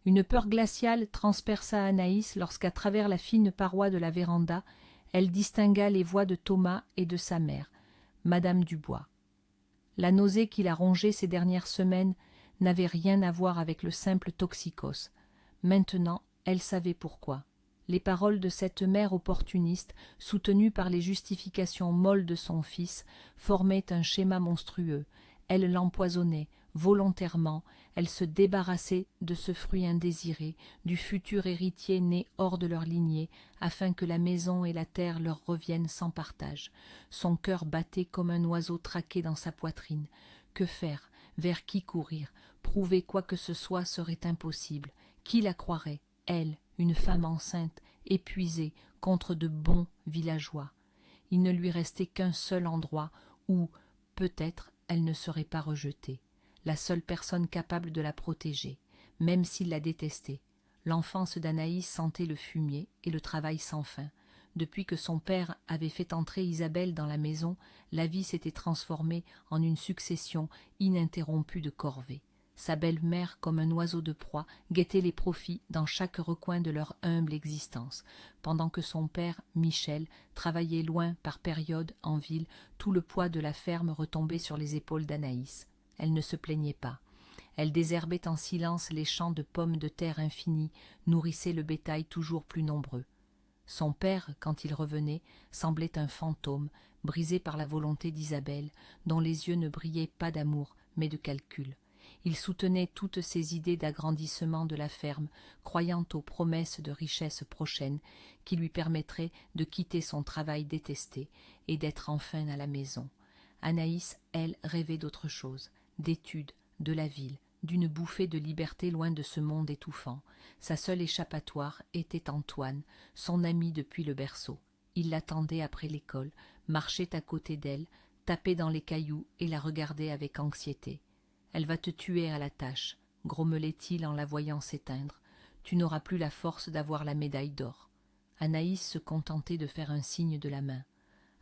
Une peur glaciale transperça Anaïs lorsqu'à travers la fine paroi de la véranda, elle distingua les voix de Thomas et de sa mère, Madame Dubois. La nausée qui la rongeait ces dernières semaines n'avait rien à voir avec le simple toxicos. Maintenant, elle savait pourquoi. Les paroles de cette mère opportuniste, soutenue par les justifications molles de son fils, formaient un schéma monstrueux. Elle l'empoisonnait, volontairement, elle se débarrassait de ce fruit indésiré, du futur héritier né hors de leur lignée, afin que la maison et la terre leur reviennent sans partage. Son cœur battait comme un oiseau traqué dans sa poitrine. Que faire? Vers qui courir? Prouver quoi que ce soit serait impossible. Qui la croirait? Elle, une femme enceinte, épuisée, contre de bons villageois. Il ne lui restait qu'un seul endroit où, peut-être, elle ne serait pas rejetée. La seule personne capable de la protéger, même s'il la détestait. L'enfance d'Anaïs sentait le fumier et le travail sans fin. Depuis que son père avait fait entrer Isabelle dans la maison, la vie s'était transformée en une succession ininterrompue de corvées. Sa belle-mère, comme un oiseau de proie, guettait les profits dans chaque recoin de leur humble existence, pendant que son père, Michel, travaillait loin par période en ville. Tout le poids de la ferme retombait sur les épaules d'Anaïs. Elle ne se plaignait pas. Elle désherbait en silence les champs de pommes de terre infinis, nourrissait le bétail toujours plus nombreux. Son père, quand il revenait, semblait un fantôme, brisé par la volonté d'Isabelle, dont les yeux ne brillaient pas d'amour, mais de calcul. Il soutenait toutes ses idées d'agrandissement de la ferme, croyant aux promesses de richesses prochaines qui lui permettraient de quitter son travail détesté et d'être enfin à la maison. Anaïs, elle, rêvait d'autre chose, d'études, de la ville, d'une bouffée de liberté loin de ce monde étouffant. Sa seule échappatoire était Antoine, son ami depuis le berceau. Il l'attendait après l'école, marchait à côté d'elle, tapait dans les cailloux et la regardait avec anxiété. « Elle va te tuer à la tâche, » grommelait-il en la voyant s'éteindre. « Tu n'auras plus la force d'avoir la médaille d'or. » Anaïs se contentait de faire un signe de la main.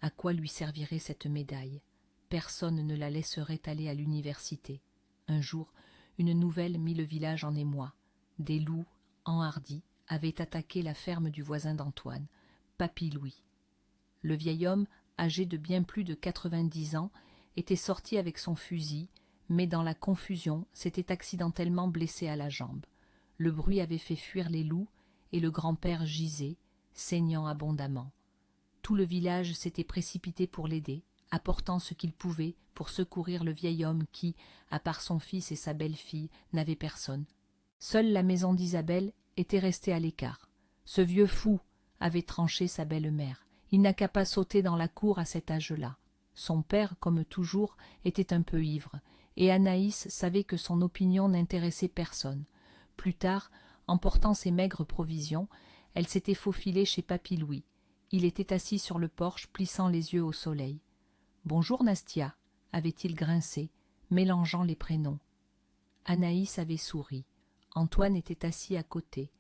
À quoi lui servirait cette médaille? Personne ne la laisserait aller à l'université. Un jour, une nouvelle mit le village en émoi. Des loups, enhardis, avaient attaqué la ferme du voisin d'Antoine, Papy Louis. Le vieil homme, âgé de bien plus de 90 ans, était sorti avec son fusil, mais dans la confusion s'était accidentellement blessé à la jambe. Le bruit avait fait fuir les loups, et le grand-père gisait, saignant abondamment. Tout le village s'était précipité pour l'aider, apportant ce qu'il pouvait pour secourir le vieil homme qui, à part son fils et sa belle-fille, n'avait personne. Seule la maison d'Isabelle était restée à l'écart. Ce vieux fou avait tranché sa belle-mère. Il n'a qu'à pas sauter dans la cour à cet âge-là. Son père, comme toujours, était un peu ivre, et Anaïs savait que son opinion n'intéressait personne. Plus tard, emportant ses maigres provisions, elle s'était faufilée chez Papy Louis. Il était assis sur le porche, plissant les yeux au soleil. « Bonjour, Nastia » avait-il grincé, mélangeant les prénoms. Anaïs avait souri. Antoine était assis à côté.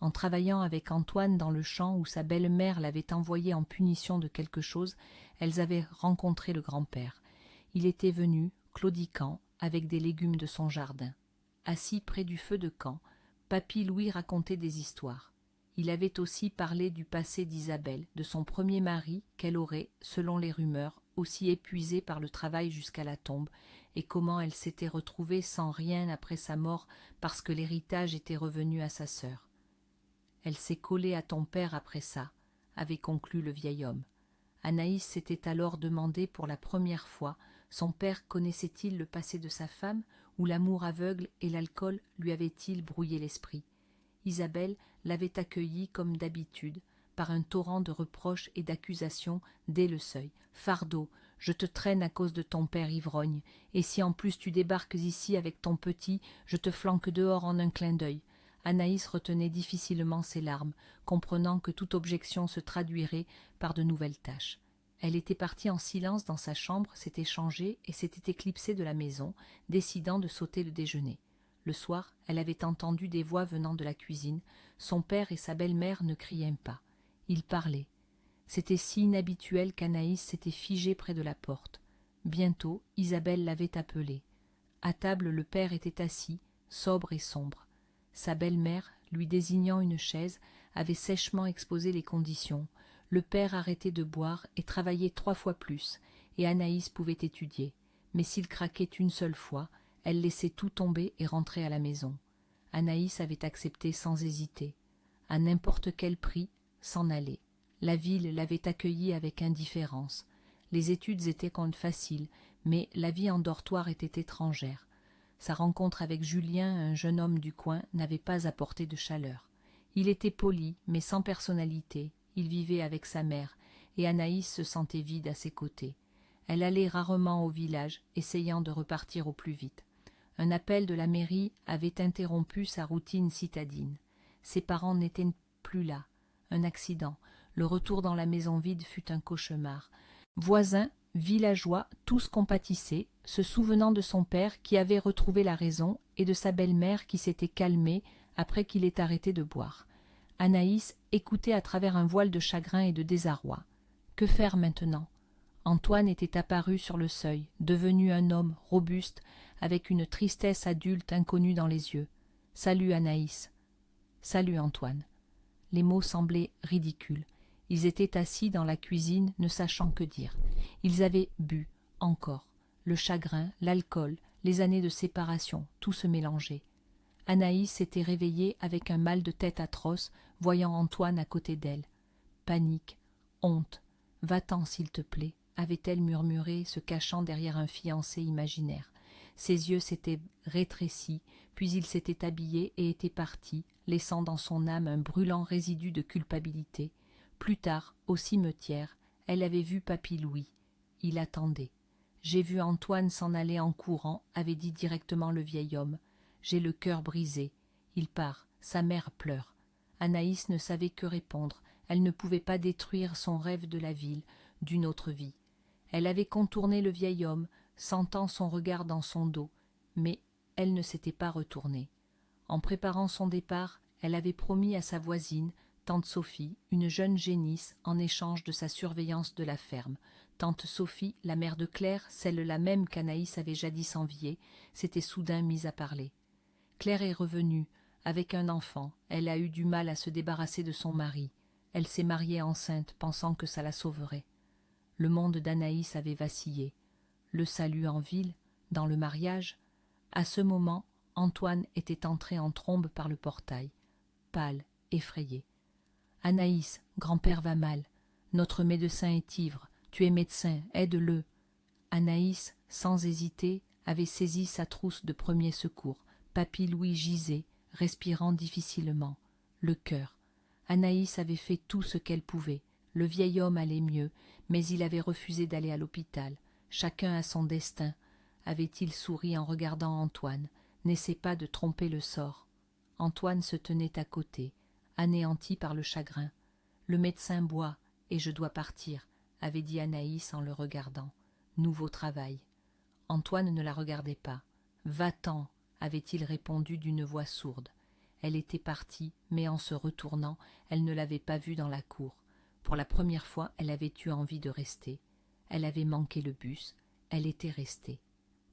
En travaillant avec Antoine dans le champ où sa belle-mère l'avait envoyé en punition de quelque chose, elles avaient rencontré le grand-père. Il était venu, claudiquant, avec des légumes de son jardin. Assis près du feu de camp, Papy Louis racontait des histoires. Il avait aussi parlé du passé d'Isabelle, de son premier mari qu'elle aurait, selon les rumeurs, aussi épuisé par le travail jusqu'à la tombe, et comment elle s'était retrouvée sans rien après sa mort parce que l'héritage était revenu à sa sœur. « Elle s'est collée à ton père après ça », avait conclu le vieil homme. Anaïs s'était alors demandé pour la première fois, son père connaissait-il le passé de sa femme, ou l'amour aveugle et l'alcool lui avaient-ils brouillé l'esprit? Isabelle l'avait accueilli comme d'habitude, par un torrent de reproches et d'accusations dès le seuil. « Fardeau, je te traîne à cause de ton père ivrogne, et si en plus tu débarques ici avec ton petit, je te flanque dehors en un clin d'œil. » Anaïs retenait difficilement ses larmes, comprenant que toute objection se traduirait par de nouvelles tâches. Elle était partie en silence dans sa chambre, s'était changée et s'était éclipsée de la maison, décidant de sauter le déjeuner. Le soir, elle avait entendu des voix venant de la cuisine. Son père et sa belle-mère ne criaient pas. Ils parlaient. C'était si inhabituel qu'Anaïs s'était figée près de la porte. Bientôt, Isabelle l'avait appelée. À table, le père était assis, sobre et sombre. Sa belle-mère, lui désignant une chaise, avait sèchement exposé les conditions. Le père arrêtait de boire et travaillait 3 fois plus, et Anaïs pouvait étudier. Mais s'il craquait une seule fois, elle laissait tout tomber et rentrait à la maison. Anaïs avait accepté sans hésiter. À n'importe quel prix, s'en aller. La ville l'avait accueillie avec indifférence. Les études étaient faciles, mais la vie en dortoir était étrangère. Sa rencontre avec Julien, un jeune homme du coin, n'avait pas apporté de chaleur. Il était poli, mais sans personnalité. Il vivait avec sa mère, et Anaïs se sentait vide à ses côtés. Elle allait rarement au village, essayant de repartir au plus vite. Un appel de la mairie avait interrompu sa routine citadine. Ses parents n'étaient plus là. Un accident. Le retour dans la maison vide fut un cauchemar. Voisins, villageois, tous compatissaient, se souvenant de son père qui avait retrouvé la raison et de sa belle-mère qui s'était calmée après qu'il ait arrêté de boire. Anaïs écoutait à travers un voile de chagrin et de désarroi. Que faire maintenant? Antoine était apparu sur le seuil, devenu un homme robuste, avec une tristesse adulte inconnue dans les yeux. « Salut Anaïs. »« Salut Antoine. » Les mots semblaient ridicules. Ils étaient assis dans la cuisine, ne sachant que dire. Ils avaient bu, encore. Le chagrin, l'alcool, les années de séparation, tout se mélangeait. Anaïs s'était réveillée avec un mal de tête atroce, voyant Antoine à côté d'elle. Panique, honte. « Va-t'en, s'il te plaît, » avait-elle murmuré, se cachant derrière un fiancé imaginaire. Ses yeux s'étaient rétrécis, puis il s'était habillé et était parti, laissant dans son âme un brûlant résidu de culpabilité. Plus tard, au cimetière, elle avait vu papy Louis. Il attendait. « J'ai vu Antoine s'en aller en courant », avait dit directement le vieil homme. « J'ai le cœur brisé. Il part. Sa mère pleure. » Anaïs ne savait que répondre. Elle ne pouvait pas détruire son rêve de la ville, d'une autre vie. Elle avait contourné le vieil homme, sentant son regard dans son dos, mais elle ne s'était pas retournée. En préparant son départ, elle avait promis à sa voisine, tante Sophie, une jeune génisse, en échange de sa surveillance de la ferme. Tante Sophie, la mère de Claire, celle-là même qu'Anaïs avait jadis enviée, s'était soudain mise à parler. Claire est revenue, avec un enfant. Elle a eu du mal à se débarrasser de son mari. Elle s'est mariée enceinte, pensant que ça la sauverait. Le monde d'Anaïs avait vacillé. Le salut en ville, dans le mariage. À ce moment, Antoine était entré en trombe par le portail, pâle, effrayé. « Anaïs, grand-père va mal. Notre médecin est ivre. Tu es médecin, aide-le. » Anaïs, sans hésiter, avait saisi sa trousse de premier secours. Papy Louis gisait, respirant difficilement. Le cœur. Anaïs avait fait tout ce qu'elle pouvait. Le vieil homme allait mieux, mais il avait refusé d'aller à l'hôpital. Chacun a son destin. Avait-il souri en regardant Antoine? N'essaie pas de tromper le sort. Antoine se tenait à côté, anéanti par le chagrin. Le médecin boit, et je dois partir, avait dit Anaïs en le regardant. Nouveau travail. Antoine ne la regardait pas. Va-t'en, avait-il répondu d'une voix sourde. Elle était partie, mais en se retournant, elle ne l'avait pas vu dans la cour. Pour la première fois, elle avait eu envie de rester. Elle avait manqué le bus. Elle était restée.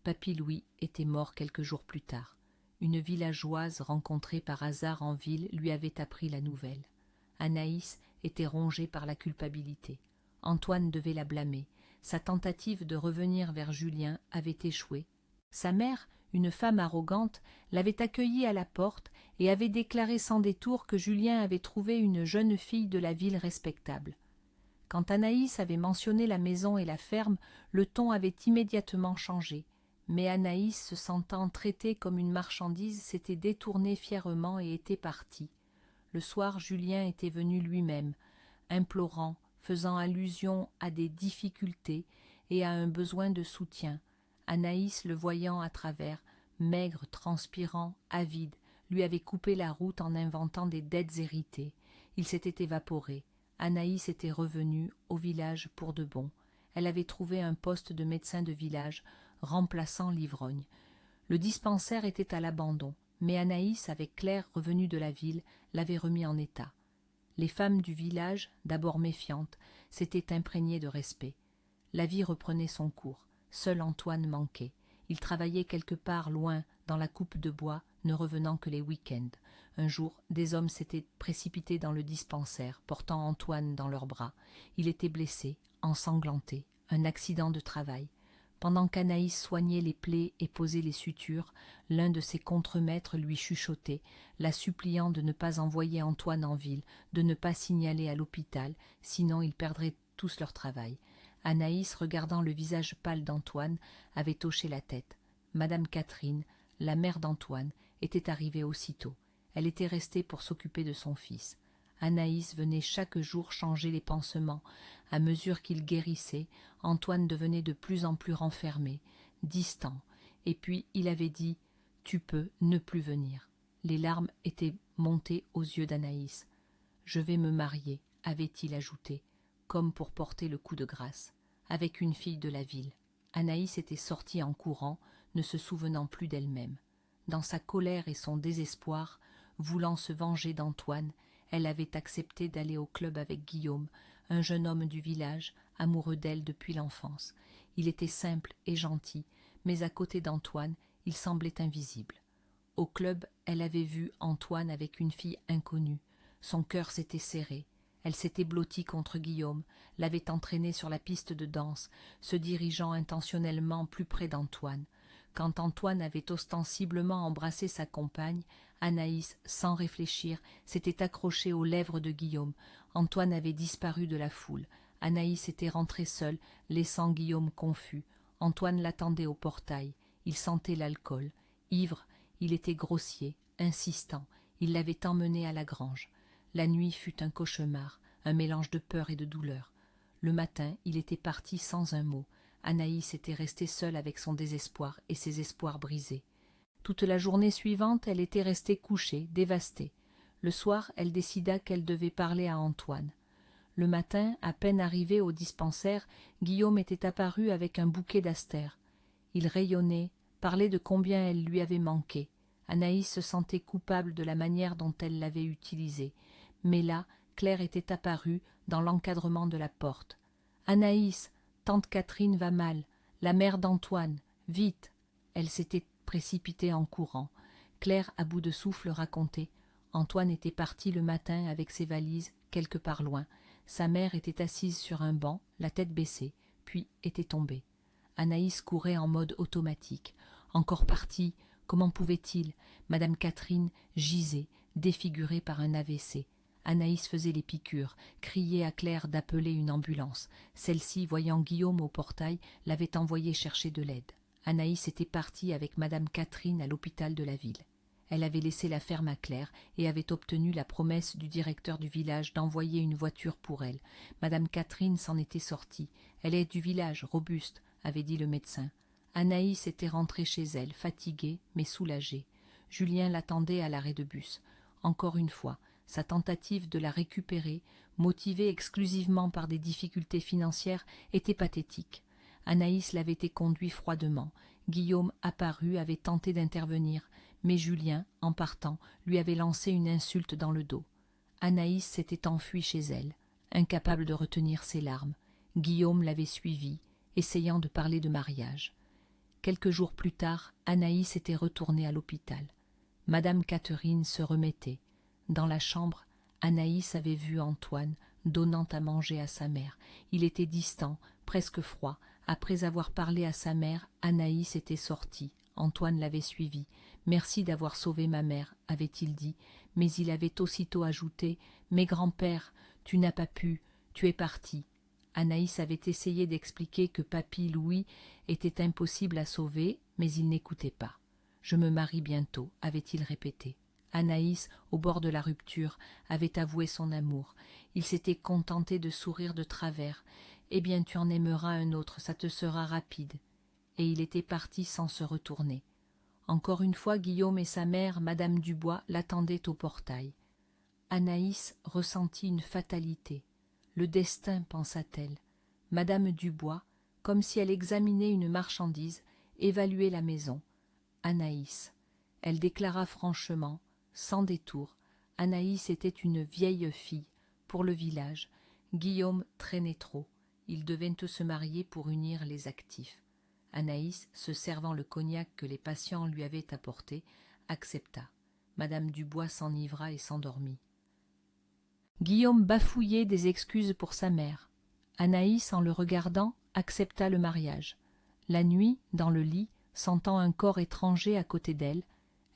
Papy Louis était mort quelques jours plus tard. Une villageoise rencontrée par hasard en ville lui avait appris la nouvelle. Anaïs était rongée par la culpabilité. Antoine devait la blâmer. Sa tentative de revenir vers Julien avait échoué. Sa mère, une femme arrogante, l'avait accueillie à la porte et avait déclaré sans détour que Julien avait trouvé une jeune fille de la ville respectable. Quand Anaïs avait mentionné la maison et la ferme, le ton avait immédiatement changé. Mais Anaïs, se sentant traitée comme une marchandise, s'était détournée fièrement et était partie. Le soir, Julien était venu lui-même, implorant, faisant allusion à des difficultés et à un besoin de soutien. Anaïs, le voyant à travers, maigre, transpirant, avide, lui avait coupé la route en inventant des dettes héritées. Il s'était évaporé. Anaïs était revenue au village pour de bon. Elle avait trouvé un poste de médecin de village, remplaçant l'ivrogne. Le dispensaire était à l'abandon, mais Anaïs, avec Claire revenue de la ville, l'avait remis en état. Les femmes du village, d'abord méfiantes, s'étaient imprégnées de respect. La vie reprenait son cours. Seul Antoine manquait. Il travaillait quelque part loin, dans la coupe de bois, ne revenant que les week-ends. Un jour, des hommes s'étaient précipités dans le dispensaire, portant Antoine dans leurs bras. Il était blessé, ensanglanté, un accident de travail. Pendant qu'Anaïs soignait les plaies et posait les sutures, l'un de ses contremaîtres lui chuchotait, la suppliant de ne pas envoyer Antoine en ville, de ne pas signaler à l'hôpital, sinon ils perdraient tous leur travail. Anaïs, regardant le visage pâle d'Antoine, avait hoché la tête. Madame Catherine, la mère d'Antoine, était arrivée aussitôt. Elle était restée pour s'occuper de son fils. Anaïs venait chaque jour changer les pansements. À mesure qu'il guérissait, Antoine devenait de plus en plus renfermé, distant, et puis il avait dit « Tu peux ne plus venir ». Les larmes étaient montées aux yeux d'Anaïs. « Je vais me marier », avait-il ajouté, comme pour porter le coup de grâce, avec une fille de la ville. Anaïs était sortie en courant, ne se souvenant plus d'elle-même. Dans sa colère et son désespoir, voulant se venger d'Antoine, elle avait accepté d'aller au club avec Guillaume, un jeune homme du village, amoureux d'elle depuis l'enfance. Il était simple et gentil, mais à côté d'Antoine, il semblait invisible. Au club, elle avait vu Antoine avec une fille inconnue. Son cœur s'était serré. Elle s'était blottie contre Guillaume, l'avait entraîné sur la piste de danse, se dirigeant intentionnellement plus près d'Antoine. Quand Antoine avait ostensiblement embrassé sa compagne, Anaïs, sans réfléchir, s'était accrochée aux lèvres de Guillaume. Antoine avait disparu de la foule. Anaïs était rentrée seule, laissant Guillaume confus. Antoine l'attendait au portail. Il sentait l'alcool. Ivre, il était grossier, insistant. Il l'avait emmené à la grange. La nuit fut un cauchemar, un mélange de peur et de douleur. Le matin, il était parti sans un mot. Anaïs était restée seule avec son désespoir et ses espoirs brisés. Toute la journée suivante, elle était restée couchée, dévastée. Le soir, elle décida qu'elle devait parler à Antoine. Le matin, à peine arrivé au dispensaire, Guillaume était apparu avec un bouquet d'asters. Il rayonnait, parlait de combien elle lui avait manqué. Anaïs se sentait coupable de la manière dont elle l'avait utilisé. Mais là, Claire était apparue dans l'encadrement de la porte. « Anaïs, tante Catherine va mal, la mère d'Antoine, vite !» Elle s'était précipitée en courant. Claire, à bout de souffle, racontait. Antoine était parti le matin avec ses valises, quelque part loin. Sa mère était assise sur un banc, la tête baissée, puis était tombée. Anaïs courait en mode automatique. Encore parti, comment pouvait-il? Madame Catherine gisait, défigurée par un AVC. Anaïs faisait les piqûres, criait à Claire d'appeler une ambulance. Celle-ci, voyant Guillaume au portail, l'avait envoyé chercher de l'aide. Anaïs était partie avec Madame Catherine à l'hôpital de la ville. Elle avait laissé la ferme à Claire et avait obtenu la promesse du directeur du village d'envoyer une voiture pour elle. Madame Catherine s'en était sortie. Elle est du village, robuste, avait dit le médecin. Anaïs était rentrée chez elle, fatiguée mais soulagée. Julien l'attendait à l'arrêt de bus. Encore une fois, sa tentative de la récupérer, motivée exclusivement par des difficultés financières, était pathétique. Anaïs l'avait éconduit froidement. Guillaume, apparu, avait tenté d'intervenir, mais Julien, en partant, lui avait lancé une insulte dans le dos. Anaïs s'était enfuie chez elle, incapable de retenir ses larmes. Guillaume l'avait suivie, essayant de parler de mariage. Quelques jours plus tard, Anaïs était retournée à l'hôpital. Madame Catherine se remettait. Dans la chambre, Anaïs avait vu Antoine donnant à manger à sa mère. Il était distant, presque froid. Après avoir parlé à sa mère, Anaïs était sortie. Antoine l'avait suivi. « Merci d'avoir sauvé ma mère », avait-il dit, mais il avait aussitôt ajouté « Mais grand-père, tu n'as pas pu, tu es parti ». Anaïs avait essayé d'expliquer que papy Louis était impossible à sauver, mais il n'écoutait pas. « Je me marie bientôt », avait-il répété. Anaïs, au bord de la rupture, avait avoué son amour. Il s'était contenté de sourire de travers. « Eh bien, tu en aimeras un autre, ça te sera rapide. » Et il était parti sans se retourner. Encore une fois, Guillaume et sa mère, Madame Dubois, l'attendaient au portail. Anaïs ressentit une fatalité. Le destin, pensa-t-elle. Madame Dubois, comme si elle examinait une marchandise, évaluait la maison. Anaïs. Elle déclara franchement, sans détour. Anaïs était une vieille fille, pour le village. Guillaume traînait trop. Ils devaient se marier pour unir les actifs. Anaïs, se servant le cognac que les patients lui avaient apporté, accepta. Madame Dubois s'enivra et s'endormit. Guillaume bafouillait des excuses pour sa mère. Anaïs, en le regardant, accepta le mariage. La nuit, dans le lit, sentant un corps étranger à côté d'elle,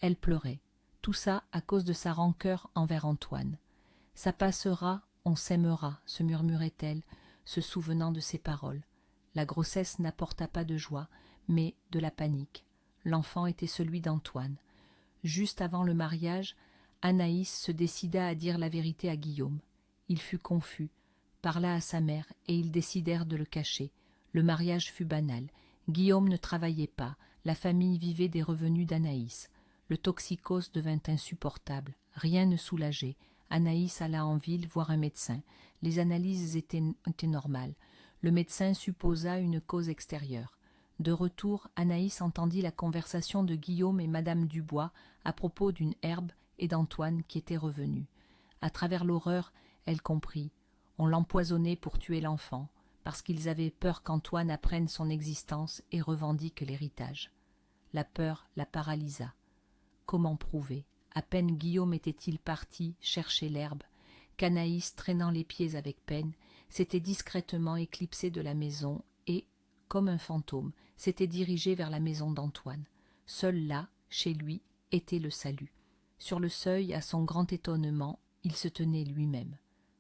elle pleurait. Tout ça à cause de sa rancœur envers Antoine. « Ça passera, on s'aimera », se murmurait-elle, se souvenant de ses paroles. La grossesse n'apporta pas de joie, mais de la panique. L'enfant était celui d'Antoine. Juste avant le mariage, Anaïs se décida à dire la vérité à Guillaume. Il fut confus, parla à sa mère et ils décidèrent de le cacher. Le mariage fut banal. Guillaume ne travaillait pas, la famille vivait des revenus d'Anaïs. Le toxicose devint insupportable, rien ne soulageait. Anaïs alla en ville voir un médecin. Les analyses étaient normales. Le médecin supposa une cause extérieure. De retour, Anaïs entendit la conversation de Guillaume et Madame Dubois à propos d'une herbe et d'Antoine qui était revenu. À travers l'horreur, elle comprit. On l'empoisonnait pour tuer l'enfant, parce qu'ils avaient peur qu'Antoine apprenne son existence et revendique l'héritage. La peur la paralysa. Comment prouver? À peine Guillaume était-il parti chercher l'herbe, qu'Anaïs, traînant les pieds avec peine, s'était discrètement éclipsée de la maison et, comme un fantôme, s'était dirigée vers la maison d'Antoine. Seul là, chez lui, était le salut. Sur le seuil, à son grand étonnement, il se tenait lui-même.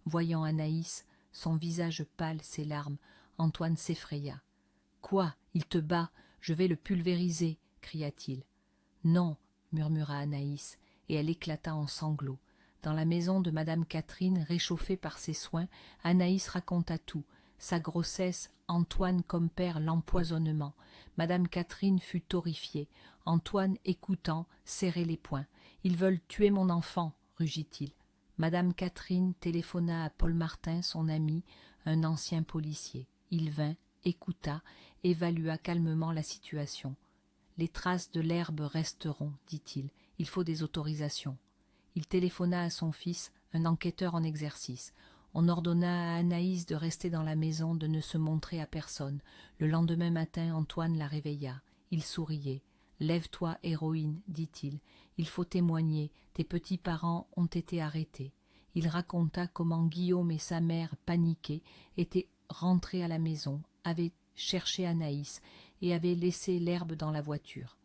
Voyant Anaïs, son visage pâle, ses larmes, Antoine s'effraya. « Quoi? Il te bat? Je vais le pulvériser » cria-t-il. « Non » murmura Anaïs, et elle éclata en sanglots. Dans la maison de Madame Catherine, réchauffée par ses soins, Anaïs raconta tout. Sa grossesse, Antoine comme père, l'empoisonnement. Madame Catherine fut horrifiée. Antoine, écoutant, serrait les poings. « Ils veulent tuer mon enfant » rugit-il. Madame Catherine téléphona à Paul Martin, son ami, un ancien policier. Il vint, écouta, évalua calmement la situation. « Les traces de l'herbe resteront, dit-il. Il faut des autorisations. » Il téléphona à son fils, un enquêteur en exercice. On ordonna à Anaïs de rester dans la maison, de ne se montrer à personne. Le lendemain matin, Antoine la réveilla. Il souriait. « Lève-toi, héroïne, dit-il. Il faut témoigner. Tes petits-parents ont été arrêtés. » Il raconta comment Guillaume et sa mère, paniqués, étaient rentrés à la maison, avaient cherché Anaïs et avaient laissé l'herbe dans la voiture.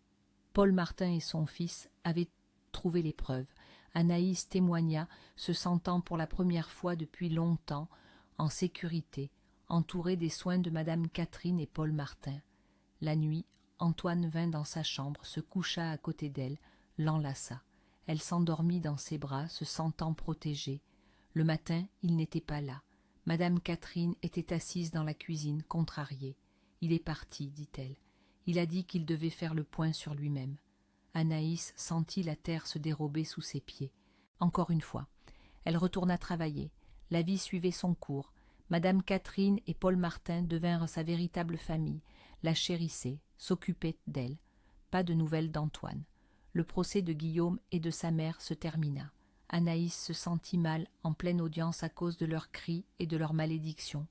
Paul Martin et son fils avaient trouvé les preuves. Anaïs témoigna, se sentant pour la première fois depuis longtemps en sécurité, entourée des soins de Madame Catherine et Paul Martin. La nuit, Antoine vint dans sa chambre, se coucha à côté d'elle, l'enlaça. Elle s'endormit dans ses bras, se sentant protégée. Le matin, il n'était pas là. Madame Catherine était assise dans la cuisine, contrariée. « Il est parti, dit-elle. Il a dit qu'il devait faire le point sur lui-même. » Anaïs sentit la terre se dérober sous ses pieds. Encore une fois, elle retourna travailler. La vie suivait son cours. Madame Catherine et Paul Martin devinrent sa véritable famille, la chérissaient, s'occupaient d'elle. Pas de nouvelles d'Antoine. Le procès de Guillaume et de sa mère se termina. Anaïs se sentit mal en pleine audience à cause de leurs cris et de leurs malédictions,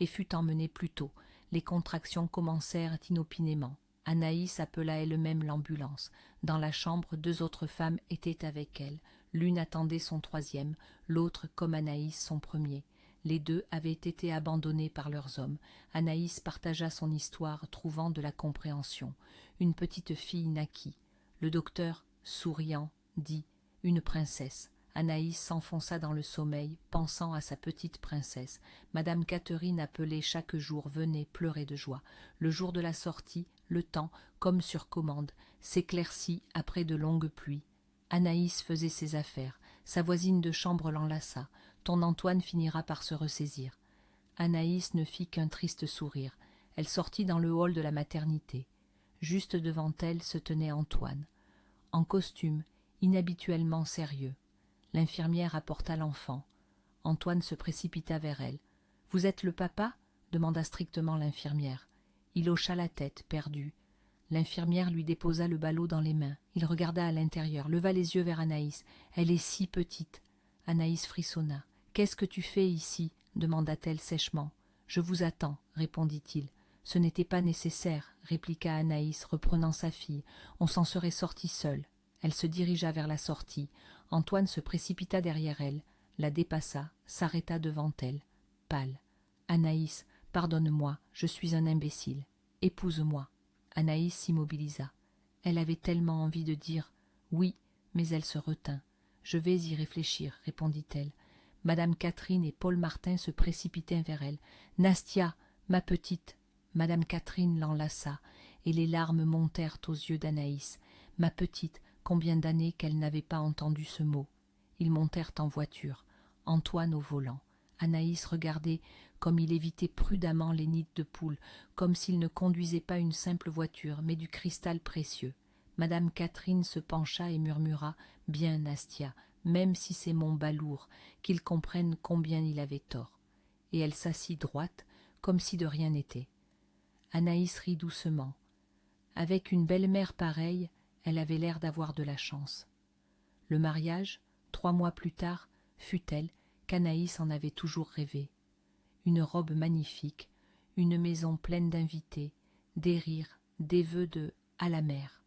et fut emmenée plus tôt. Les contractions commencèrent inopinément. Anaïs appela elle-même l'ambulance. Dans la chambre, 2 autres femmes étaient avec elle. L'une attendait son 3e, l'autre, comme Anaïs, son 1er. Les 2 avaient été abandonnés par leurs hommes. Anaïs partagea son histoire, trouvant de la compréhension. Une petite fille naquit. Le docteur, souriant, dit « Une princesse ». Anaïs s'enfonça dans le sommeil, pensant à sa petite princesse. Madame Catherine appelait chaque jour, venait pleurer de joie. Le jour de la sortie, le temps, comme sur commande, s'éclaircit après de longues pluies. Anaïs faisait ses affaires. Sa voisine de chambre l'enlaça. « Ton Antoine finira par se ressaisir. » Anaïs ne fit qu'un triste sourire. Elle sortit dans le hall de la maternité. Juste devant elle se tenait Antoine, en costume, inhabituellement sérieux. L'infirmière apporta l'enfant. Antoine se précipita vers elle. « Vous êtes le papa ?» demanda strictement l'infirmière. Il hocha la tête, perdu. L'infirmière lui déposa le ballot dans les mains. Il regarda à l'intérieur, leva les yeux vers Anaïs. « Elle est si petite !» Anaïs frissonna. « Qu'est-ce que tu fais ici ?» demanda-t-elle sèchement. « Je vous attends, » répondit-il. « Ce n'était pas nécessaire, » répliqua Anaïs, reprenant sa fille. « On s'en serait sorti seul. » Elle se dirigea vers la sortie. Antoine se précipita derrière elle, la dépassa, s'arrêta devant elle, pâle. « Anaïs, pardonne-moi, je suis un imbécile. Épouse-moi. » Anaïs s'immobilisa. Elle avait tellement envie de dire « oui », mais elle se retint. « Je vais y réfléchir, » répondit-elle. Madame Catherine et Paul Martin se précipitèrent vers elle. « Nastia, ma petite !» Madame Catherine l'enlaça, et les larmes montèrent aux yeux d'Anaïs. « Ma petite !» Combien d'années qu'elle n'avait pas entendu ce mot. Ils montèrent en voiture, Antoine au volant. Anaïs regardait comme il évitait prudemment les nids de poules, comme s'il ne conduisait pas une simple voiture, mais du cristal précieux. Madame Catherine se pencha et murmura « Bien, Nastia, même si c'est mon balourd, qu'il comprenne combien il avait tort. » Et elle s'assit droite, comme si de rien n'était. Anaïs rit doucement. Avec une belle-mère pareille, elle avait l'air d'avoir de la chance. Le mariage, 3 mois plus tard, fut tel qu'Anaïs en avait toujours rêvé. Une robe magnifique, une maison pleine d'invités, des rires, des vœux de « à la mer ».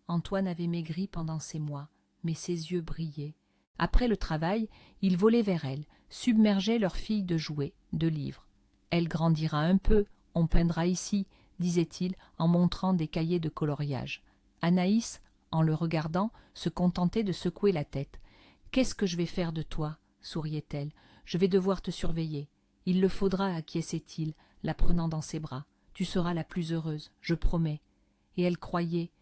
Antoine avait maigri pendant ces mois, mais ses yeux brillaient. Après le travail, il volait vers elle, submergeait leur fille de jouets, de livres. « Elle grandira un peu, on peindra ici », disait-il en montrant des cahiers de coloriage. Anaïs, en le regardant, se contentait de secouer la tête. « Qu'est-ce que je vais faire de toi ?» souriait-elle. « Je vais devoir te surveiller. Il le faudra, » acquiesçait-il, la prenant dans ses bras. « Tu seras la plus heureuse, je promets. » Et elle croyait